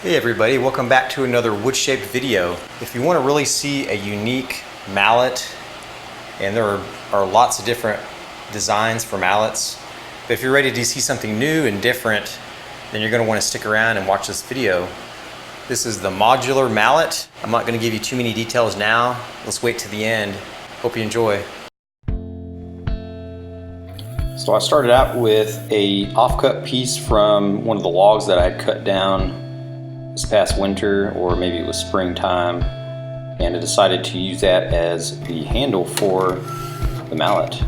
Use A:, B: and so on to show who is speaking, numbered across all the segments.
A: Hey everybody, welcome back to another wood-shaped video. If you want to really see a unique mallet, and there are lots of different designs for mallets, but if you're ready to see something new and different, then you're going to want to stick around and watch this video. This is the Modular Mallet. I'm not going to give you too many details now. Let's wait to the end. Hope you enjoy. So I started out with a offcut piece from one of the logs that I had cut down this past winter, or maybe it was springtime, and I decided to use that as the handle for the mallet.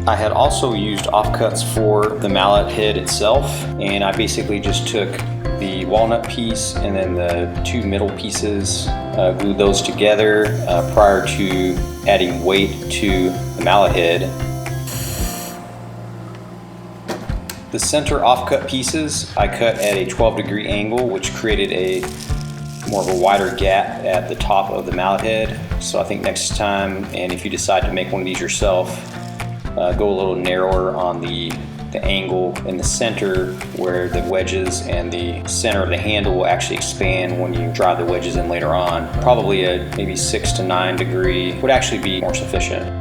A: I had also used offcuts for the mallet head itself, and I basically just took the walnut piece and then the two middle pieces, glued those together prior to adding weight to the mallet head. The center offcut pieces I cut at a 12-degree angle, which created a more of a wider gap at the top of the mallet head. So I think next time, and if you decide to make one of these yourself, go a little narrower on the angle in the center where the wedges and the center of the handle will actually expand when you drive the wedges in later on. Probably a maybe 6 to 9 degree would actually be more sufficient.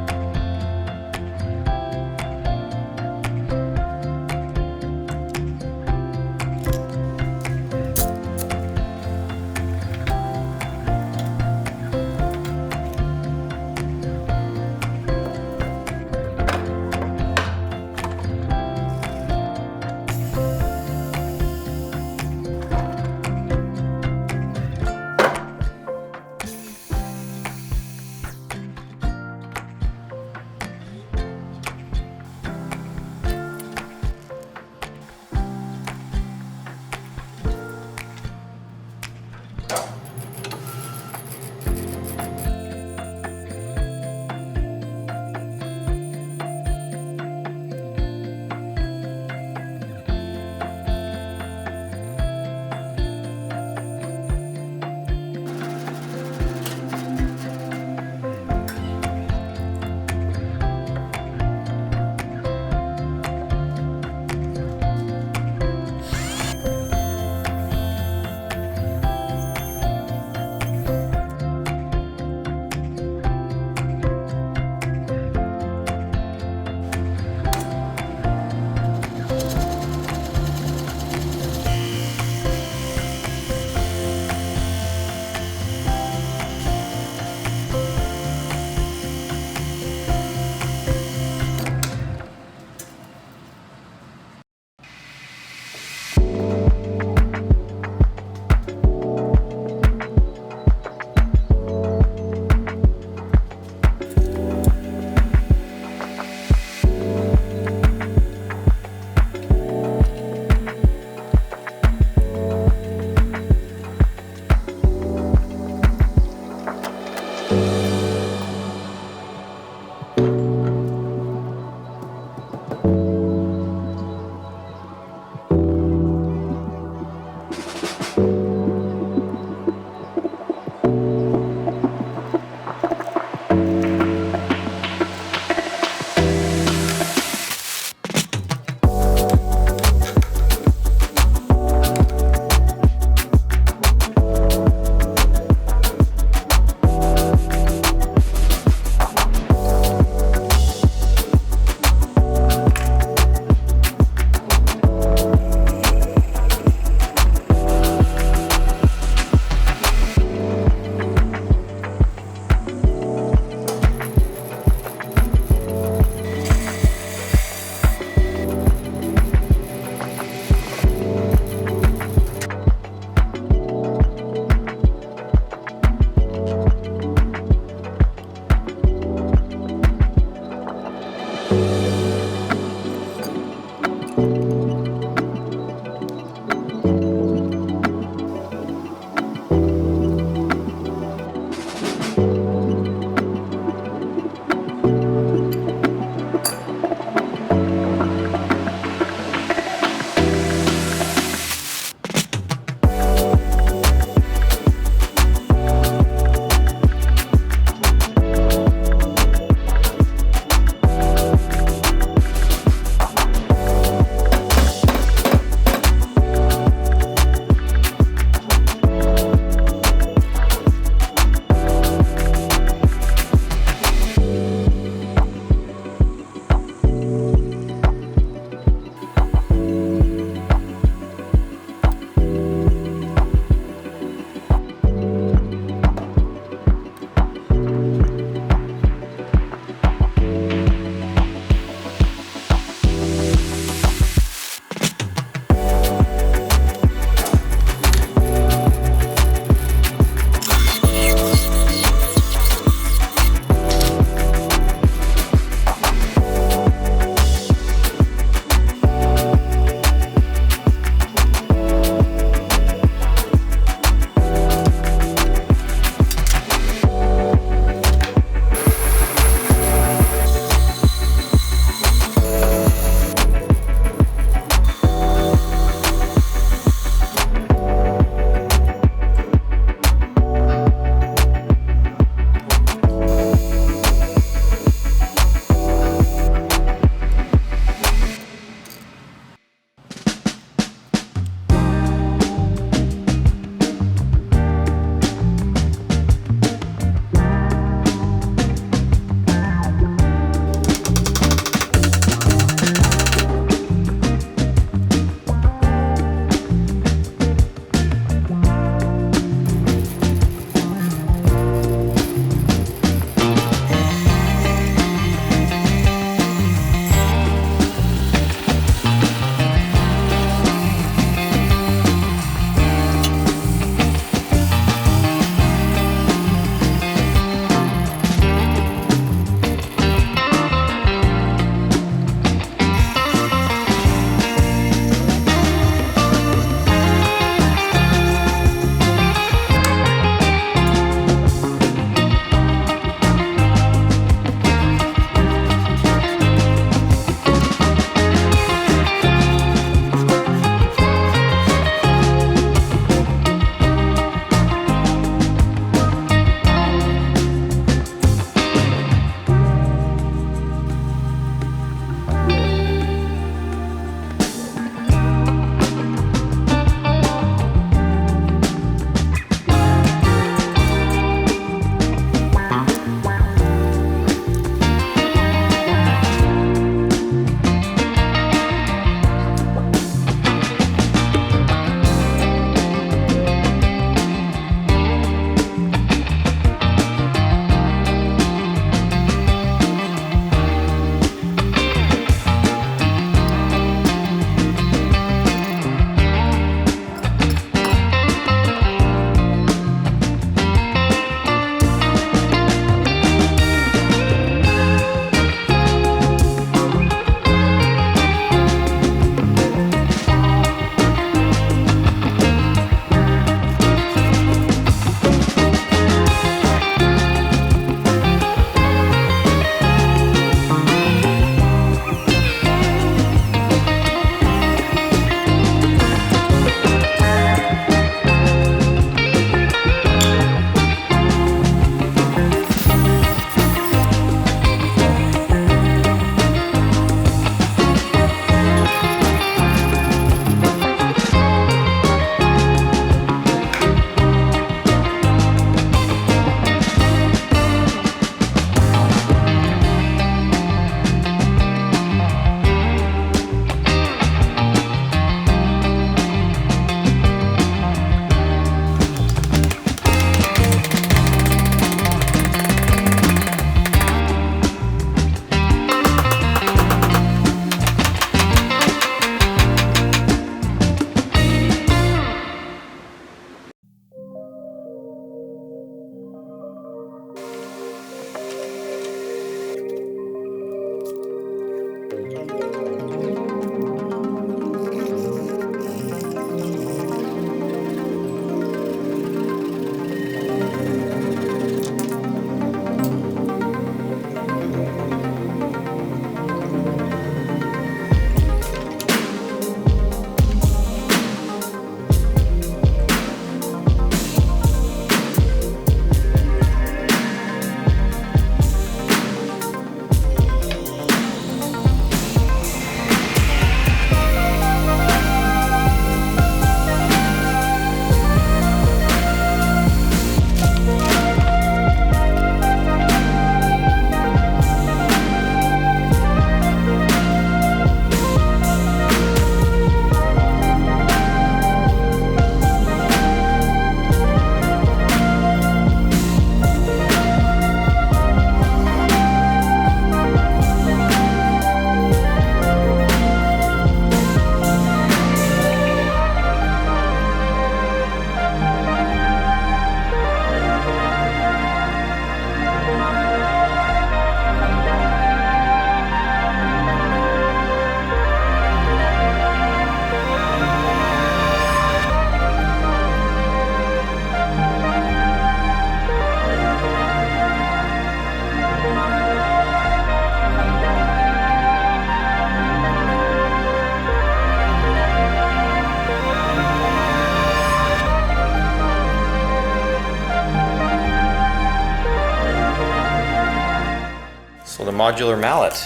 A: modular mallet.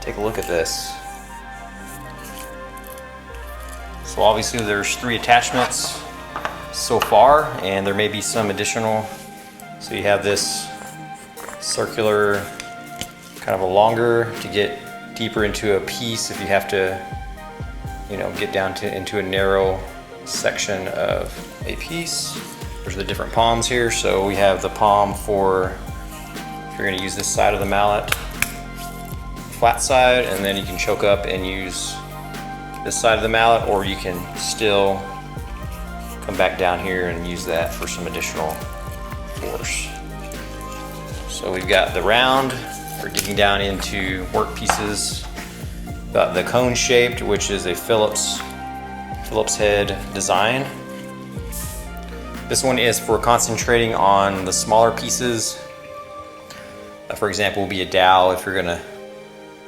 A: Take a look at this. So obviously there's 3 attachments so far, and there may be some additional. So you have this circular, kind of a longer to get deeper into a piece if you have to, you know, get down to into a narrow section of a piece. There's the different palms here. So we have the palm for if you're going to use this side of the mallet, flat side, and then you can choke up and use this side of the mallet, or you can still come back down here and use that for some additional force. So we've got the round for getting down into work pieces. Got the cone shaped, which is a Phillips head design. This one is for concentrating on the smaller pieces. For example, will be a dowel if you're gonna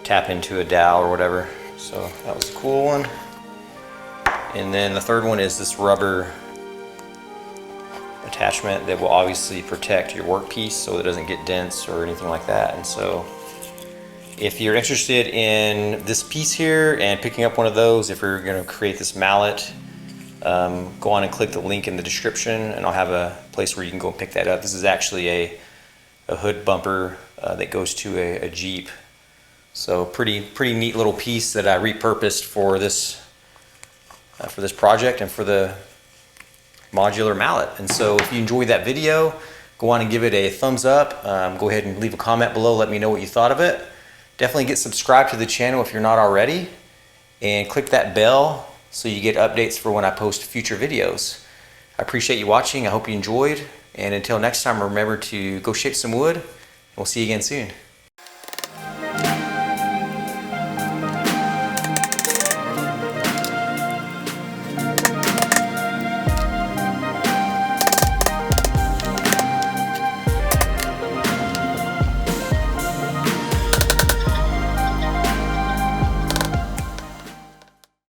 A: tap into a dowel or whatever. So that was a cool one. And then the third one is this rubber attachment that will obviously protect your workpiece so it doesn't get dense or anything like that. And so if you're interested in this piece here and picking up one of those, if you're going to create this mallet, go on and click the link in the description, and I'll have a place where you can go and pick that up. This is actually a hood bumper that goes to a Jeep. So pretty neat little piece that I repurposed for this project and for the modular mallet. And so if you enjoyed that video, go on and give it a thumbs up. Go ahead and leave a comment below. Let me know what you thought of it. Definitely get subscribed to the channel if you're not already, and click that bell so you get updates for when I post future videos. I appreciate you watching. I hope you enjoyed. And until next time, remember to go shape some wood, and we'll see you again soon.